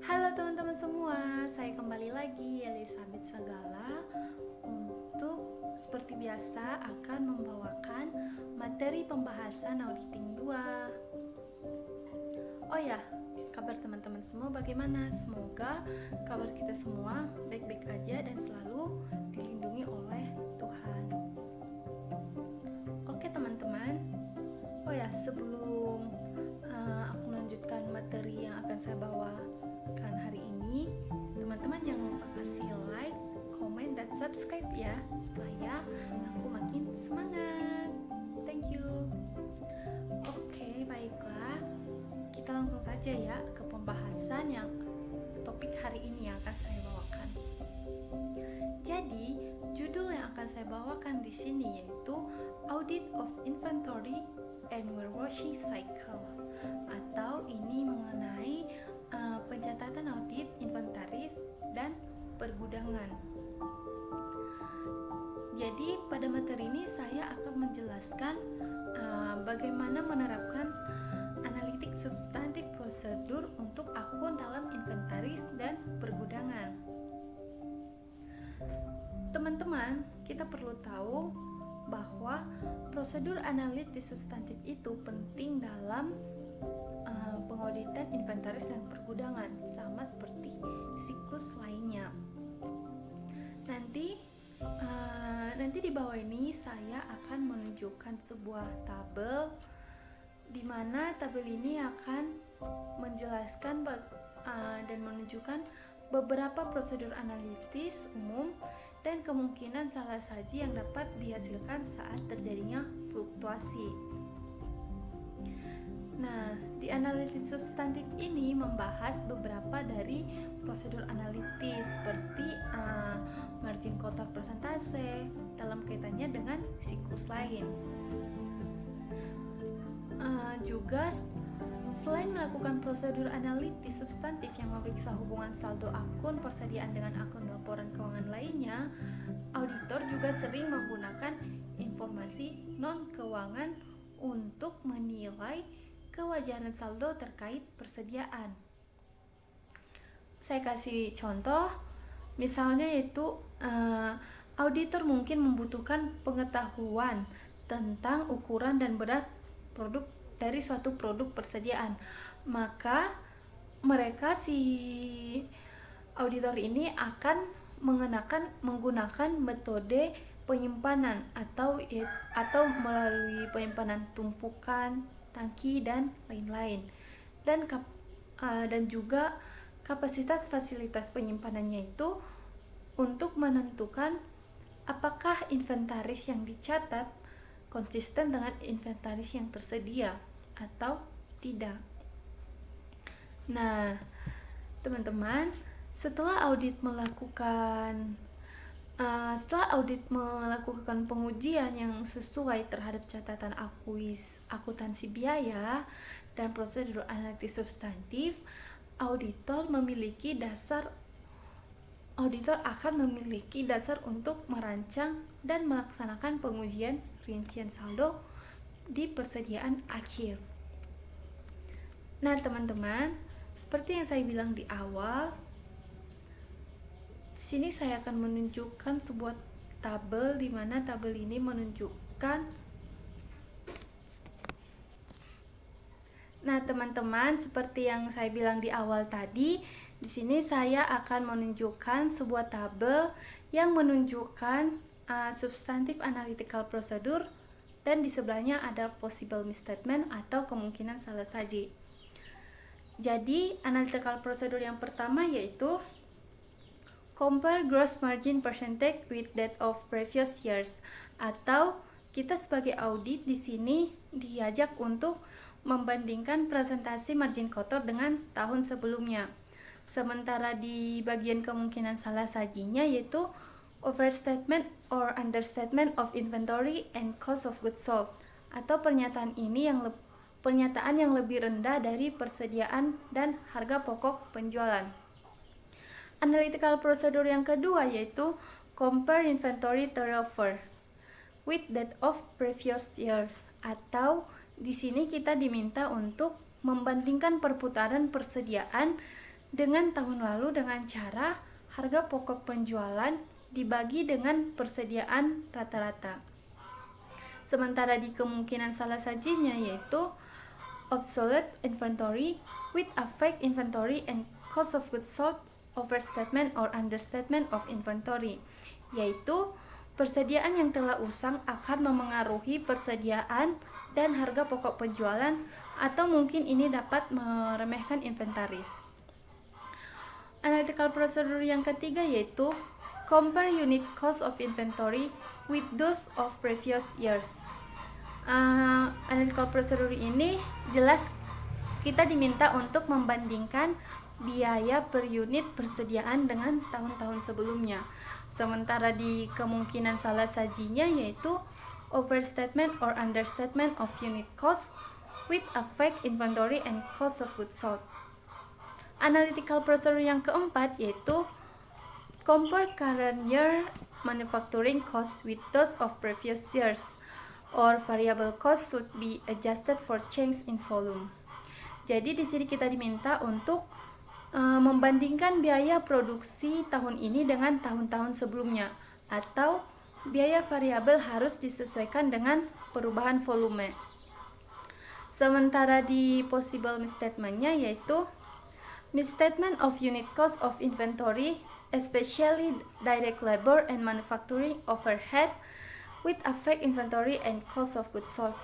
Halo teman-teman semua, saya kembali lagi Elizabeth Sagala untuk seperti biasa akan membawakan materi pembahasan auditing 2. Oh ya, kabar teman-teman semua bagaimana? Semoga kabar kita semua baik-baik aja dan selalu dilindungi oleh Tuhan. Oke teman-teman, oh ya sebelum aku melanjutkan materi yang akan saya bawakan hari ini, teman-teman jangan lupa kasih like, komen, dan subscribe ya, supaya aku makin semangat. Thank you. Oke, baiklah, kita langsung saja ya ke pembahasan yang topik hari ini yang akan saya bawakan. Jadi, judul yang akan saya bawakan di sini yaitu Audit of Inventory and Warehousing Cycle, atau ini mengenai pencatatan audit inventaris dan pergudangan. Jadi pada materi ini saya akan menjelaskan bagaimana menerapkan analitik substantif prosedur untuk akun dalam inventaris dan pergudangan. Teman-teman, kita perlu tahu bahwa prosedur analitis substantif itu penting dalam pengauditan inventaris dan pergudangan, sama seperti siklus lainnya. Nanti di bawah ini saya akan menunjukkan sebuah tabel, di mana tabel ini akan menjelaskan dan menunjukkan beberapa prosedur analitis umum dan kemungkinan salah saji yang dapat dihasilkan saat terjadinya fluktuasi. Nah, di analisis substantif ini membahas beberapa dari prosedur analitis seperti margin kotor persentase dalam kaitannya dengan siklus lain. Juga selain melakukan prosedur analitis substantif yang memeriksa hubungan saldo akun persediaan dengan akun laporan keuangan lainnya, auditor juga sering menggunakan informasi non-keuangan untuk menilai kewajaran saldo terkait persediaan. Saya kasih contoh, misalnya yaitu auditor mungkin membutuhkan pengetahuan tentang ukuran dan berat produk dari suatu produk persediaan, maka si auditor ini akan menggunakan metode penyimpanan atau melalui penyimpanan tumpukan, tangki, dan lain-lain, dan juga kapasitas fasilitas penyimpanannya itu untuk menentukan apakah inventaris yang dicatat konsisten dengan inventaris yang tersedia atau tidak. Nah, teman-teman, setelah audit melakukan pengujian yang sesuai terhadap catatan akuntansi biaya dan prosedur analitis substantif, auditor akan memiliki dasar untuk merancang dan melaksanakan pengujian rincian saldo di persediaan akhir. Nah, teman-teman, seperti yang saya bilang di awal, di sini saya akan menunjukkan sebuah tabel, di mana tabel ini menunjukkan. Nah, teman-teman, seperti yang saya bilang di awal tadi, di sini saya akan menunjukkan sebuah tabel yang menunjukkan substantif analytical procedure, dan di sebelahnya ada possible misstatement atau kemungkinan salah saji. Jadi, analytical procedure yang pertama yaitu compare gross margin percentage with that of previous years, atau kita sebagai audit di sini diajak untuk membandingkan presentasi margin kotor dengan tahun sebelumnya. Sementara di bagian kemungkinan salah sajinya yaitu overstatement or understatement of inventory and cost of goods sold, atau pernyataan yang lebih rendah dari persediaan dan harga pokok penjualan. Analytical procedure yang kedua yaitu compare inventory turnover with that of previous years, atau di sini kita diminta untuk membandingkan perputaran persediaan dengan tahun lalu dengan cara harga pokok penjualan dibagi dengan persediaan rata-rata. Sementara di kemungkinan salah sajinya yaitu obsolete inventory with affect inventory and cost of goods sold, overstatement or understatement of inventory, yaitu persediaan yang telah usang akan memengaruhi persediaan dan harga pokok penjualan, atau mungkin ini dapat meremehkan inventaris. Analytical procedure yang ketiga yaitu compare unit cost of inventory with those of previous years. Analytical procedure ini jelas kita diminta untuk membandingkan biaya per unit persediaan dengan tahun-tahun sebelumnya. Sementara di kemungkinan salah sajinya yaitu overstatement or understatement of unit cost with affect inventory and cost of goods sold. Analytical procedure yang keempat yaitu compare current year manufacturing cost with those of previous years, or variable cost should be adjusted for change in volume. Jadi di sini kita diminta untuk membandingkan biaya produksi tahun ini dengan tahun-tahun sebelumnya, atau biaya variabel harus disesuaikan dengan perubahan volume. Sementara di possible misstatement-nya yaitu misstatement of unit cost of inventory, especially direct labor and manufacturing overhead with affect inventory and cost of goods sold,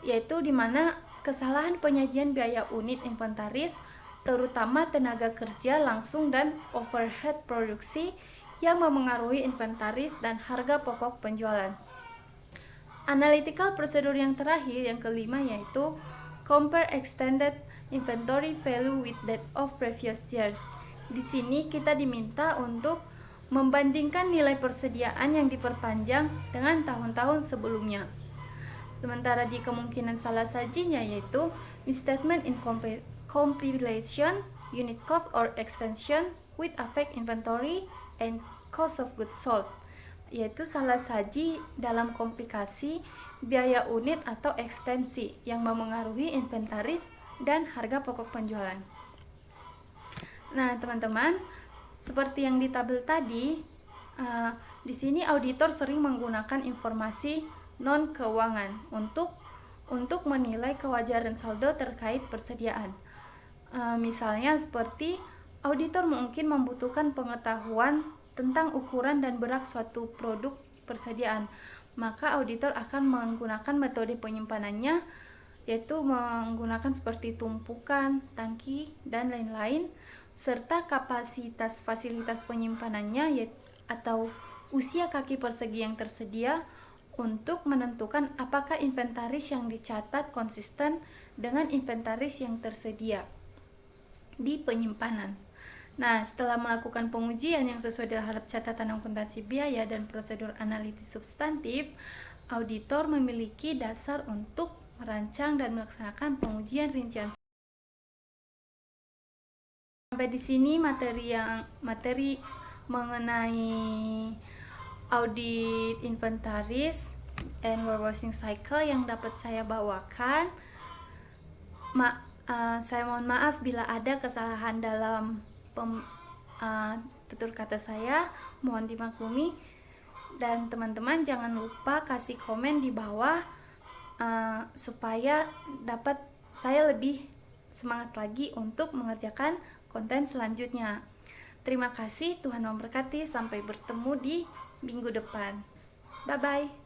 yaitu di mana kesalahan penyajian biaya unit inventaris terutama tenaga kerja langsung dan overhead produksi yang memengaruhi inventaris dan harga pokok penjualan. Analytical procedure yang terakhir yang kelima yaitu compare extended inventory value with that of previous years. Di sini kita diminta untuk membandingkan nilai persediaan yang diperpanjang dengan tahun-tahun sebelumnya. Sementara di kemungkinan salah sajinya yaitu misstatement in compilation, unit cost or extension with affect inventory and cost of goods sold, yaitu salah saji dalam komplikasi biaya unit atau ekstensi yang memengaruhi inventaris dan harga pokok penjualan. Nah, teman-teman, seperti yang di tabel tadi, di sini auditor sering menggunakan informasi non keuangan untuk menilai kewajaran saldo terkait persediaan. Misalnya seperti auditor mungkin membutuhkan pengetahuan tentang ukuran dan berat suatu produk persediaan, maka auditor akan menggunakan metode penyimpanannya, yaitu menggunakan seperti tumpukan, tangki, dan lain-lain, serta kapasitas fasilitas penyimpanannya atau usia kaki persegi yang tersedia untuk menentukan apakah inventaris yang dicatat konsisten dengan inventaris yang tersedia di penyimpanan. Nah, setelah melakukan pengujian yang sesuai terhadap catatan akuntansi biaya dan prosedur analitis substantif, auditor memiliki dasar untuk merancang dan melaksanakan pengujian rincian. Sampai di sini materi mengenai audit inventaris and warehousing cycle yang dapat saya bawakan. Saya mohon maaf bila ada kesalahan dalam tutur kata saya, mohon dimaklumi. Dan teman-teman jangan lupa kasih komen di bawah supaya dapat saya lebih semangat lagi untuk mengerjakan konten selanjutnya. Terima kasih, Tuhan memberkati, sampai bertemu di minggu depan. Bye-bye.